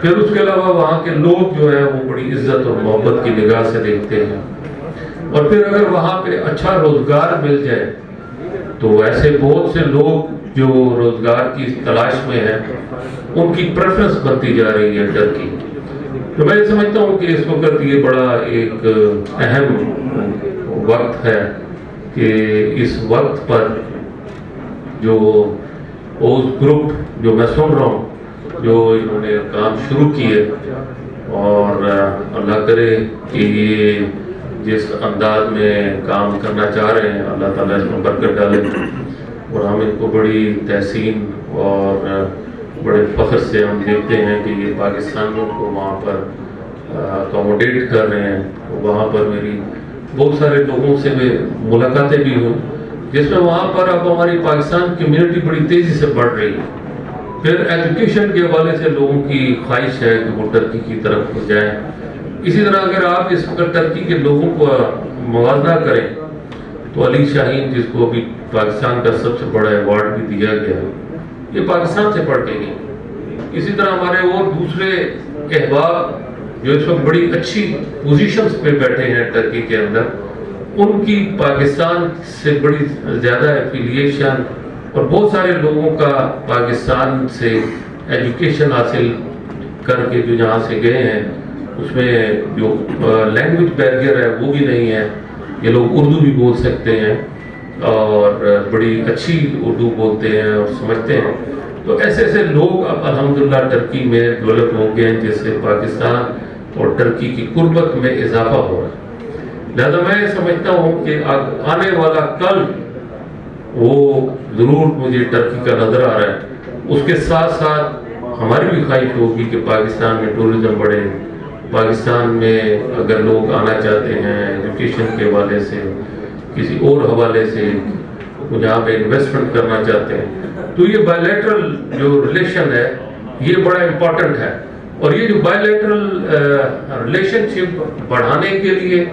پھر اس کے علاوہ وہاں کے لوگ جو ہے وہ بڑی عزت اور محبت کی نگاہ سے دیکھتے ہیں. اور پھر اگر وہاں پہ اچھا روزگار مل جائے تو ایسے بہت سے لوگ جو روزگار کی تلاش میں ہیں ان کی پریفرنس بنتی جا رہی ہے ٹرکی. تو میں سمجھتا ہوں کہ اس وقت یہ بڑا ایک اہم وقت ہے کہ اس وقت پر جو اوز گروپ جو میں سن رہا ہوں جو انہوں نے کام شروع کیے اور اللہ کرے کہ یہ جس انداز میں کام کرنا چاہ رہے ہیں اللہ تعالیٰ اس میں برکت ڈالے اور ہم ان کو بڑی تحسین اور بڑے فخر سے ہم دیکھتے ہیں کہ یہ پاکستانیوں کو وہاں پر اکوموڈیٹ کر رہے ہیں. وہاں پر میری بہت سارے لوگوں سے ملاقاتیں بھی ہوئی جس میں وہاں پر اب ہماری پاکستان کمیونٹی بڑی تیزی سے بڑھ رہی ہے. پھر ایجوکیشن کے حوالے سے لوگوں کی خواہش ہے کہ وہ ٹرکی کی طرف جائیں. اسی طرح اگر آپ اس وقت ٹرکی کے لوگوں کو موازنہ کریں تو علی شاہین جس کو ابھی پاکستان کا سب سے بڑا ایوارڈ بھی دیا گیا یہ پاکستان سے پڑھ کے گئے. اسی طرح ہمارے اور دوسرے احباب جو اس وقت بڑی اچھی پوزیشنز پہ بیٹھے ہیں ٹرکی کے اندر ان کی پاکستان سے بڑی زیادہ ایفیلیشن اور بہت سارے لوگوں کا پاکستان سے ایجوکیشن حاصل کر کے جو یہاں سے گئے ہیں اس میں جو لینگویج بیریئر ہے وہ بھی نہیں ہے. یہ لوگ اردو بھی بول سکتے ہیں اور بڑی اچھی اردو بولتے ہیں اور سمجھتے ہیں. تو ایسے ایسے لوگ اب الحمدللہ ٹرکی میں ڈیولپ ہو گئے ہیں جس سے پاکستان اور ٹرکی کی قربت میں اضافہ ہو رہا ہے. لہذا میں سمجھتا ہوں کہ آنے والا کل وہ ضرور مجھے ٹرکی کا نظر آ رہا ہے. اس کے ساتھ ساتھ ہماری بھی خواہش ہوگی کہ پاکستان میں ٹورزم بڑھے. پاکستان میں اگر لوگ آنا چاہتے ہیں ایجوکیشن کے حوالے سے کسی اور حوالے سے جہاں پہ انویسٹمنٹ کرنا چاہتے ہیں تو یہ بائی لیٹرل جو ریلیشن ہے یہ بڑا امپورٹنٹ ہے. اور یہ جو بائی لیٹرل ریلیشن شپ بڑھانے کے لیے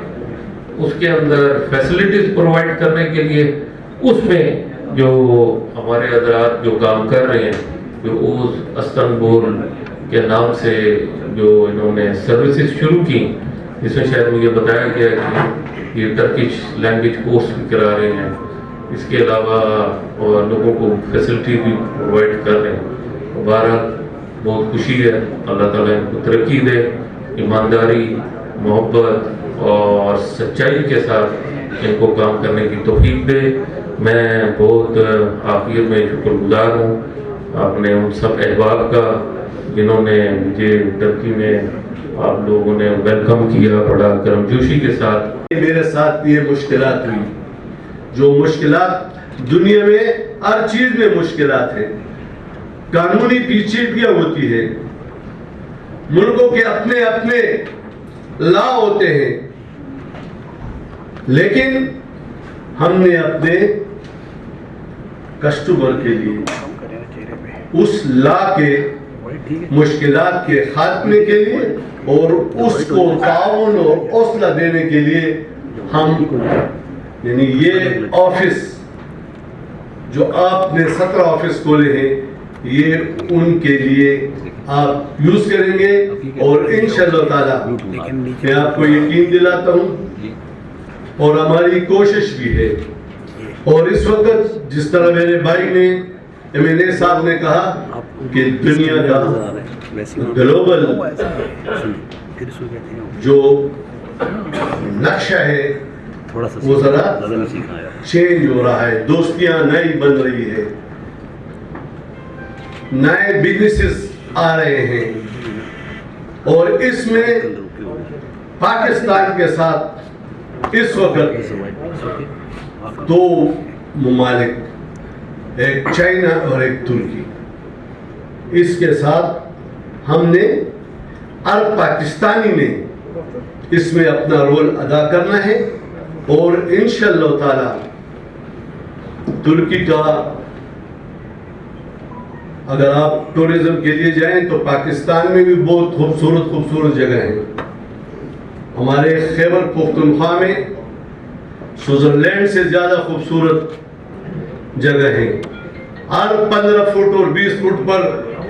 اس کے اندر فیسلٹیز پرووائڈ کرنے کے لیے اس میں جو ہمارے حضرات جو کام کر رہے ہیں جو اوز استنبول کے نام سے جو انہوں نے سروسز شروع کی جس میں شاید مجھے بتایا گیا کہ یہ ٹرکش لینگویج کورس بھی کرا رہے ہیں. اس کے علاوہ لوگوں کو فیسلٹی بھی پرووائڈ کر رہے ہیں. بہرحال بہت خوشی ہے. اللہ تعالیٰ ان کو ترقی دے. ایمانداری محبت اور سچائی کے ساتھ ان کو کام کرنے کی توفیق دے. میں بہت آخر میں شکر گزار ہوں اپنے ان سب احباب کا جنہوں نے مجھے ٹرکی میں آپ لوگوں نے ویلکم کیا بڑا گرم جوشی کے ساتھ. میرے ساتھ یہ مشکلات ہوئی جو مشکلات دنیا میں ہر چیز میں مشکلات ہیں. قانونی پیچیدگیاں ہوتی ہیں. ملکوں کے اپنے اپنے لا ہوتے ہیں لیکن ہم نے اپنے کسٹمر کے لیے اس لا کے مشکلات کے خاتمے کے لیے اور اس کو تعاون اور حوصلہ دینے کے لیے ہم یعنی یہ آفس جو آپ نے 17 آفس کھولے ہیں یہ ان کے لیے آپ یوز کریں گے اور انشاءاللہ تعالی میں آپ کو یقین دلاتا ہوں اور ہماری کوشش بھی ہے. اور اس وقت جس طرح میرے بھائی نے MNA صاحب نے کہا کہ دنیا کا گلوبل جو نقشہ ہے وہ ذرا چینج ہو رہا ہے. دوستیاں نئی بن رہی ہے. نئے بزنسز آ رہے ہیں اور اس میں پاکستان کے ساتھ اس وقت 2 ممالک ایک چائنا اور ایک ترکی. اس کے ساتھ ہم نے ہر پاکستانی نے اس میں اپنا رول ادا کرنا ہے اور انشاءاللہ تعالی ترکی کا اگر آپ ٹورزم کے لیے جائیں تو پاکستان میں بھی بہت خوبصورت جگہ ہیں. ہمارے خیبر پختونخوا میں سوئٹزرلینڈ سے زیادہ خوبصورت جگہ ہیں. ہر 15 فٹ اور 20 fit per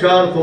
400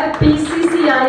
FPCCI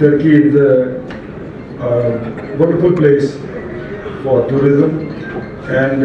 Turkey is a wonderful place for tourism and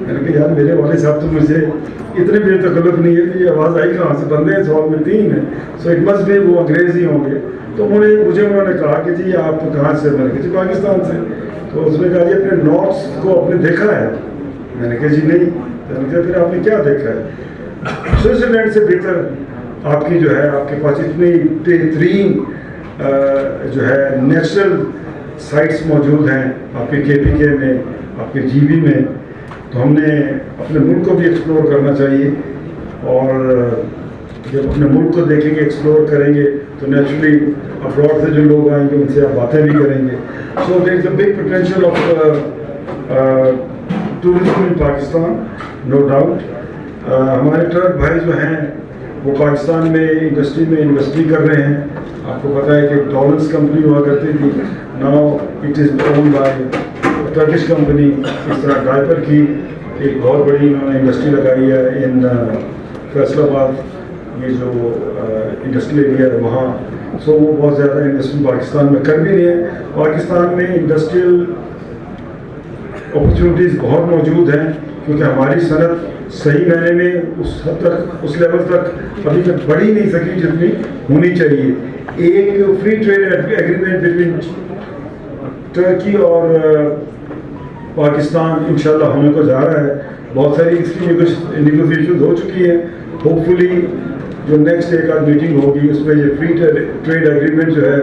میں نے کہا یار میرے والد صاحب تو مجھے اتنے بے تکلف نہیں ہے کہ یہ آواز آئی کہاں سے، بندے 100 میں 3 ہیں، سو اٹ مسٹ بی وہ انگریز ہی ہوں گے. تو انہوں نے کہا کہ جی آپ کہاں سے؟ میں نے کہا جی پاکستان سے. تو اس نے کہا جی اپنے نارتھ کو آپ نے دیکھا ہے؟ میں نے کہا جی نہیں. میں نے کہا پھر آپ نے کیا دیکھا ہے؟ سوئٹزرلینڈ سے بہتر آپ کی جو ہے آپ کے پاس اتنی بہترین جو ہے نیچرل سائٹس موجود ہیں آپ کے KPK میں، آپ کے GB میں. تو ہم نے اپنے ملک کو بھی ایکسپلور کرنا چاہیے، اور جب اپنے ملک کو دیکھیں گے، ایکسپلور کریں گے، تو نیچرلی ابراڈ سے جو لوگ آئیں گے ان سے آپ باتیں بھی کریں گے. So there is a big potential of tourism in Pakistan, no doubt. ہمارے ٹرک بھائی جو ہیں وہ پاکستان میں انڈسٹری میں انویسٹ بھی کر رہے ہیں. آپ کو پتہ ہے کہ ڈالرس کمپنی ہوا کرتی تھی، now it is owned by Turkish company. اس طرح ڈائپر کی ایک بہت بڑی انہوں نے انڈسٹری لگائی ہے ان فیصل آباد، یہ جو انڈسٹریل ایریا ہے وہاں. سو وہ بہت زیادہ انویسٹمنٹ پاکستان میں کر بھی رہے ہیں. پاکستان میں انڈسٹریل اپرچونیٹیز بہت موجود ہیں، کیونکہ ہماری صنعت صحیح معنی میں اس حد تک، اس لیول تک ابھی تک بڑھی نہیں سکی جتنی ہونی چاہیے. ایک free trade agreement between Turkey اور پاکستان انشاءاللہ ہونے کو جا رہا ہے. بہت ساری اس کی نیگوشیشن ہو چکی ہیں. ہوپ فلی جو نیکسٹ ایک آدھ میٹنگ ہوگی اس میں یہ فری ٹریڈ ایگریمنٹ جو ہے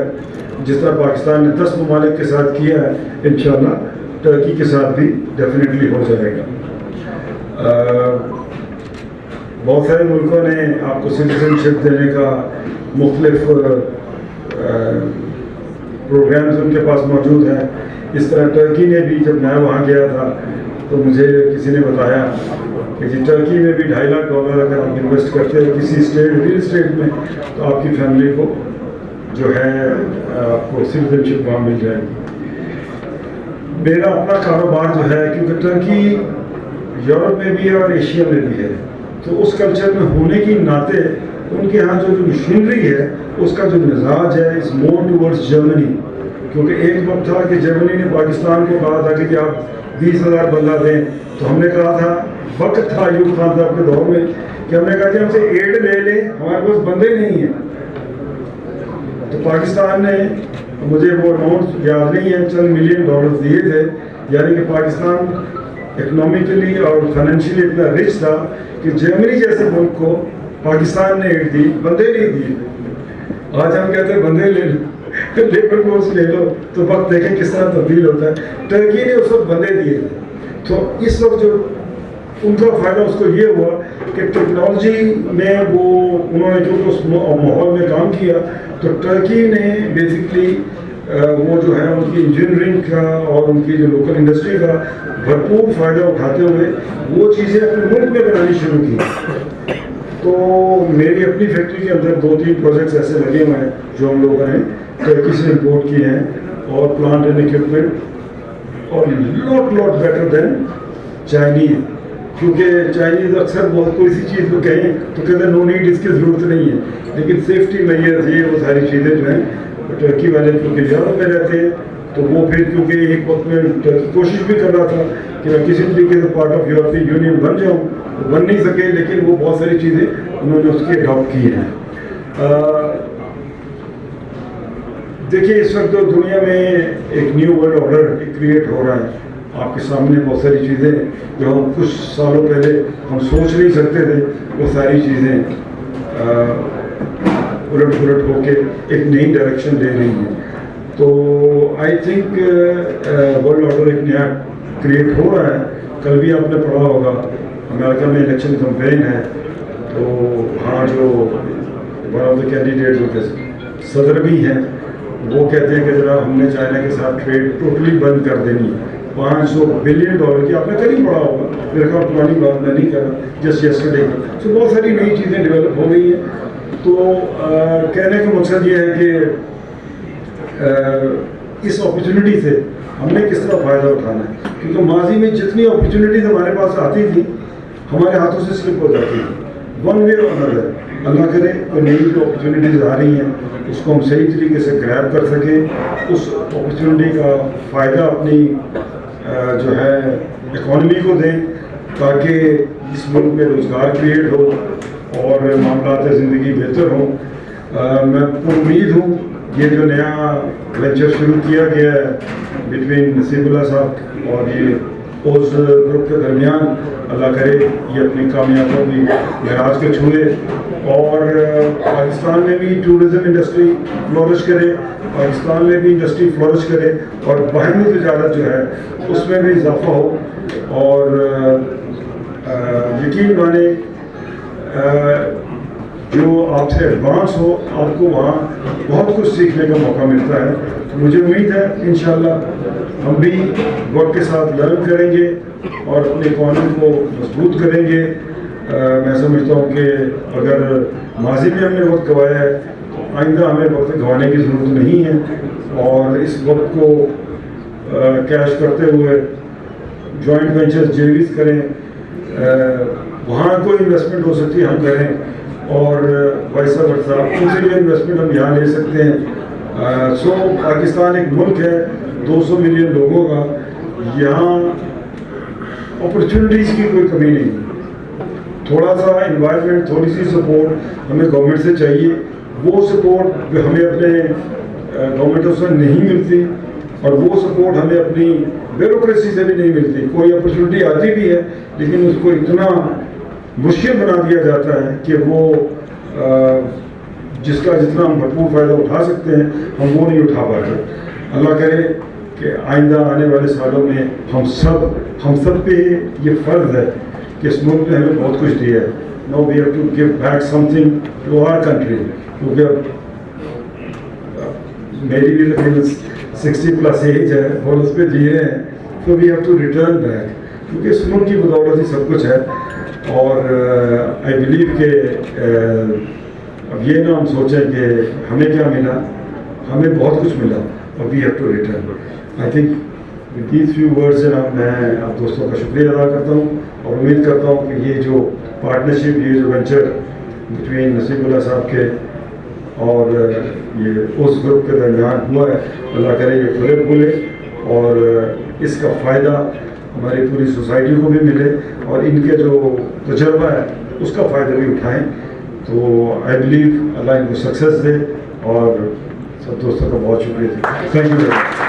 جس طرح پاکستان نے 10 ممالک کے ساتھ کیا ہے، انشاءاللہ ٹرکی کے ساتھ بھی ڈیفینیٹلی ہو جائے گا. بہت سارے ملکوں نے آپ کو سٹیزن شپ دینے کا مختلف پروگرامز ان کے پاس موجود ہیں. اس طرح ٹرکی نے بھی، جب میں وہاں گیا تھا تو مجھے کسی نے بتایا کہ جی ٹرکی میں بھی $2.5 لاکھ اگر آپ انویسٹ کرتے ہیں کسی اسٹیٹ ریل اسٹیٹ میں تو آپ کی فیملی کو جو ہے آپ کو سٹیزن شپ وہاں مل جائے گی. میرا اپنا کاروبار جو ہے، کیونکہ ٹرکی یورپ میں بھی ہے اور ایشیا میں بھی ہے، تو اس کلچر میں ہونے کی ناطے ان کے ہاں جو مشینری ہے اس کا جو مزاج ہے از مور ٹورڈز جرمنی. کیونکہ ایک وقت تھا کہ جرمنی نے پاکستان کو کہا تھا کہ آپ 20,000 بندہ دیں، تو ہم نے کہا تھا، وقت تھا ایوب خان صاحب کے دور میں، کہ ہم نے کہا کہ ہم سے ایڈ لے لیں، ہمارے پاس بندے نہیں ہیں. تو پاکستان نے، مجھے وہ اماؤنٹ یاد نہیں ہے، چند $1 ملین دیے تھے. یعنی کہ پاکستان اکنامیکلی اور فائنینشلی اتنا رچ تھا کہ جرمنی جیسے ملک کو پاکستان نے ایڈ دی، بندے نہیں دیے. آج ہم کہتے ہیں بندے لے لو، لیبر فورس لے لو، تو وقت دیکھیں کس طرح تبدیل ہوتا ہے. ٹرکی نے اس وقت بندے دیے تھے. تو اس وقت جو ان کا فائدہ اس کو یہ ہوا کہ ٹیکنالوجی میں وہ انہوں نے کیونکہ اس ماحول میں کام کیا، تو ٹرکی نے بیسکلی وہ جو ہے ان کی انجینئرنگ کا اور ان کی جو لوکل انڈسٹری کا بھرپور فائدہ اٹھاتے ہوئے وہ چیزیں اپنے ملک میں بنانی شروع کی. تو میری اپنی فیکٹری کے اندر 2-3 پروجیکٹس ایسے لگے ہوئے ہیں جو ہم لوگوں نے ٹرکی سے امپورٹ کیے ہیں، اور پلانٹ اینڈ اکوپمنٹ، اور لوٹ بیٹر دین چائنیز. کیونکہ چائنیز اکثر بہت کوئی سی چیز کو کہیں تو کہتے ہیں نو نیڈ، اس کی ضرورت نہیں ہے، لیکن سیفٹی میئرز یہ وہ ساری چیزیں جو ہیں ٹرکی والے کیونکہ یورپ میں رہتے ہیں، تو وہ پھر کیونکہ ایک وقت میں کوشش بھی کر رہا تھا کہ میں کسی طریقے سے پارٹ آف یورپین یونین بن جاؤں، بن نہیں سکے، لیکن وہ بہت ساری چیزیں انہوں نے اس کی اڈاپٹ کی ہیں. دیکھیے اس وقت جو دنیا میں ایک نیو ورلڈ آرڈر کریٹ ہو رہا ہے، آپ کے سامنے بہت ساری چیزیں جو ہم کچھ سالوں پہلے ہم سوچ نہیں سکتے تھے، وہ ساری چیزیں الٹ پلٹ ہو کے ایک نئی ڈائریکشن لے رہی ہیں. تو آئی تھنک ورلڈ آرڈر ایک نیا کریٹ ہو رہا ہے. کل بھی آپ نے پڑھا ہوگا امریکہ میں الیکشن کمپین ہے، تو وہاں جو ون آف دا کینڈیڈیٹ جو کہ صدر بھی ہیں وہ کہتے ہیں کہ ذرا ہم نے چائنا کے ساتھ ٹریڈ ٹوٹلی بند کر دینی ہے. $500 بلین کی، آپ نے کبھی پڑھا ہوگا، میرے خیال پرانی بات میں نہیں کر رہا، جسٹ یسٹرڈے کی. سو بہت ساری نئی چیزیں ڈیولپ ہو گئی ہیں. تو کہنے کا مقصد یہ ہے کہ اس اپرچونیٹی سے ہم نے کس طرح فائدہ اٹھانا ہے، کیونکہ ماضی میں جتنی اپرچونیٹیز ہمارے پاس آتی تھی ہمارے ہاتھوں سے سلپ ہو جاتی تھی ون وے اور ادر. اللہ کرے کہ نئی جو اپرچونیٹیز آ رہی ہیں اس کو ہم صحیح طریقے سے گریب کر سکیں، اس اپرچونیٹی کا فائدہ اپنی جو ہے اکانومی کو دیں، تاکہ اس ملک میں روزگار کریٹ ہو اور معاملات زندگی بہتر ہوں. میں امید ہوں یہ جو نیا وینچر شروع کیا گیا ہے بٹوین نصیب اللہ صاحب اور یہ اس گروپ کے درمیان، اللہ کرے یہ اپنی کامیابیوں کی معراج کو چھوئے اور پاکستان میں بھی ٹورزم انڈسٹری فلورش کرے، پاکستان میں بھی انڈسٹری فلورش کرے اور باہمی تجارت جو ہے اس میں بھی اضافہ ہو. اور یقین مانے جو آپ سے ایڈوانس ہو آپ کو وہاں بہت کچھ سیکھنے کا موقع ملتا ہے. مجھے امید ہے انشاءاللہ ہم بھی وقت کے ساتھ لرن کریں گے اور اپنی اکانومی کو مضبوط کریں گے. میں سمجھتا ہوں کہ اگر ماضی میں ہم نے وقت گنوایا ہے تو آئندہ ہمیں وقت گنوانے کی ضرورت نہیں ہے اور اس وقت کو کیش کرتے ہوئے جوائنٹ وینچرز جیویز کریں. وہاں کوئی انویسٹمنٹ ہو سکتی ہے ہم کریں اور ویسا ورثہ ان سے بھی انویسٹمنٹ ہم یہاں لے سکتے ہیں. پاکستان ایک ملک ہے 200 ملین لوگوں کا، یہاں اپرچونیٹیز کی کوئی کمی نہیں. تھوڑا سا انوائرمنٹ، تھوڑی سی سپورٹ ہمیں گورنمنٹ سے چاہیے. وہ سپورٹ جو ہمیں اپنے گورنمنٹوں سے نہیں ملتی اور وہ سپورٹ ہمیں اپنی بیوروکریسی سے بھی نہیں ملتی. کوئی اپرچونیٹی آتی بھی ہے لیکن اس کو اتنا مشکل بنا دیا جاتا ہے کہ وہ جس کا جتنا ہم بھرپور فائدہ اٹھا سکتے ہیں ہم وہ نہیں اٹھا پاتے. اللہ کرے کہ آئندہ آنے والے سالوں میں ہم سب پہ یہ فرض ہے کہ اس ملک نے ہمیں بہت کچھ دیا ہے. Now we have to give back something to our country. کیونکہ میری بھی تقریباً 60+ ایج ہے اور اس پہ جی رہے ہیں تو we have to return back کیونکہ اس ملک کی بدولت ہی سب کچھ ہے. اور آئی بلیو کہ اب یہ نہ ہم سوچیں کہ ہمیں کیا ملا، ہمیں بہت کچھ ملا اور we have to return. I think with these few words میں آپ دوستوں کا شکریہ ادا کرتا ہوں اور امید کرتا ہوں کہ یہ جو پارٹنرشپ، یہ جو وینچر بٹوین نصیب اللہ صاحب کے اور یہ اس گروپ کے درمیان ہوا ہے، اللہ کرے یہ کھلے کھلے اور اس کا فائدہ ہماری پوری سوسائٹی کو بھی ملے اور ان کے جو تجربہ ہے اس کا فائدہ بھی اٹھائیں. تو آئی بلیو اللہ ان کو سکسیس دے اور سب دوستوں کا بہت شکریہ. Thank you very much.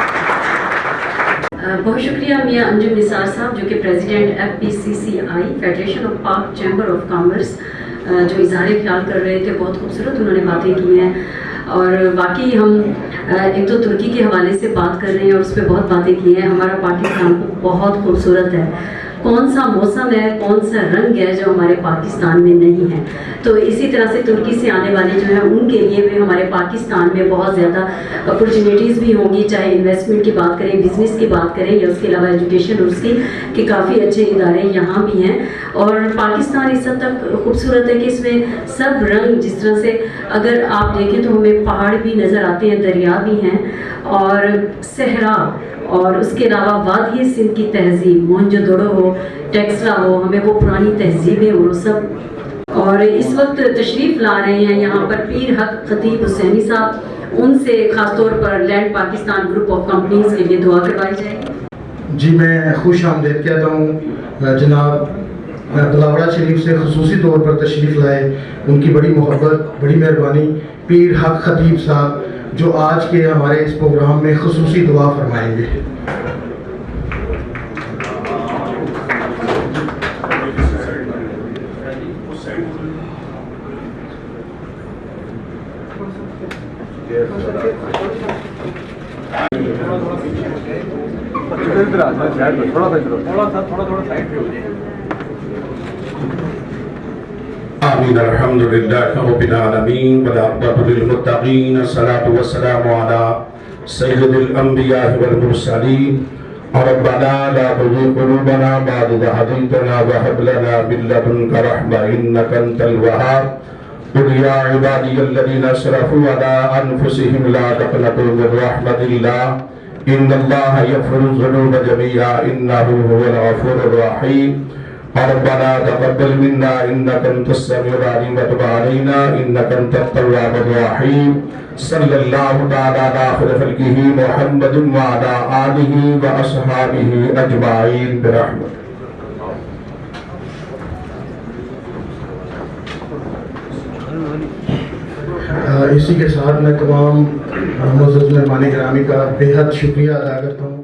بہت شکریہ میاں انجم نثار صاحب جو کہ پریزیڈنٹ FPCCI فیڈریشن آف پاک چیمبر آف کامرس جو اظہار خیال کر رہے تھے. بہت خوبصورت انہوں نے باتیں کی ہیں اور باقی ہم ایک تو ترکی کے حوالے سے بات کر رہے ہیں اور اس پہ بہت باتیں کی ہیں. ہمارا پاکستان بہت خوبصورت ہے. کون سا موسم ہے، کون سا رنگ ہے جو ہمارے پاکستان میں نہیں ہے. تو اسی طرح سے ترکی سے آنے والے جو ہیں ان کے لیے بھی ہمارے پاکستان میں بہت زیادہ اپرچونیٹیز بھی ہوں گی، چاہے انویسٹمنٹ کی بات کریں، بزنس کی بات کریں یا اس کے علاوہ ایجوکیشن اور اس کی کہ کافی اچھے ادارے یہاں بھی ہیں. اور پاکستان اس حد تک خوبصورت ہے کہ اس میں سب رنگ، جس طرح سے اگر آپ دیکھیں تو ہمیں پہاڑ بھی نظر آتے ہیں، دریا بھی ہیں اور صحرا اور اس کے علاوہ وادی سندھ کی تہذیب، موہنجو دڑو ہو، ٹیکسلا ہو، ہمیں وہ پرانی تہذیبیں اور وہ سب. اور اس وقت تشریف لا رہے ہیں یہاں پر پیر حق خطیب حسینی صاحب. ان سے خاص طور پر land Pakistan group of companies کے لیے دعا کروائی جائے گی. جی میں خوش آمدید کہتا ہوں جناب بلاوڑا شریف سے خصوصی طور پر تشریف لائے. ان کی بڑی محبت، بڑی مہربانی. پیر حق خطیب صاحب جو آج کے ہمارے اس پروگرام میں خصوصی دعا فرمائیں گے. آمین. الحمد للہ رب العالمین والعاقبۃ للمتقین. الصلاۃ والسلام علی سید الانبیاء والمرسلین. ربنا لا تزغ قلوبنا بعد إذ هديتنا وهب لنا من لدنك رحمة إنك أنت الوهاب. قل يا عبادي الذين أسرفوا على أنفسهم لا تقنطوا من رحمة الله إن الله يغفر الذنوب جميعا إنه هو الغفور الرحيم. ربنا تقبل منا إنك أنت السميع العليم وتب علينا إنك أنت التواب الرحيم. صلى الله تعالى على خير خلقه محمد وعلى آله وأصحابه أجمعين برحمته. اسی کے ساتھ میں تمام معزز مہمان گرامی کا بے حد شکریہ ادا کرتا ہوں.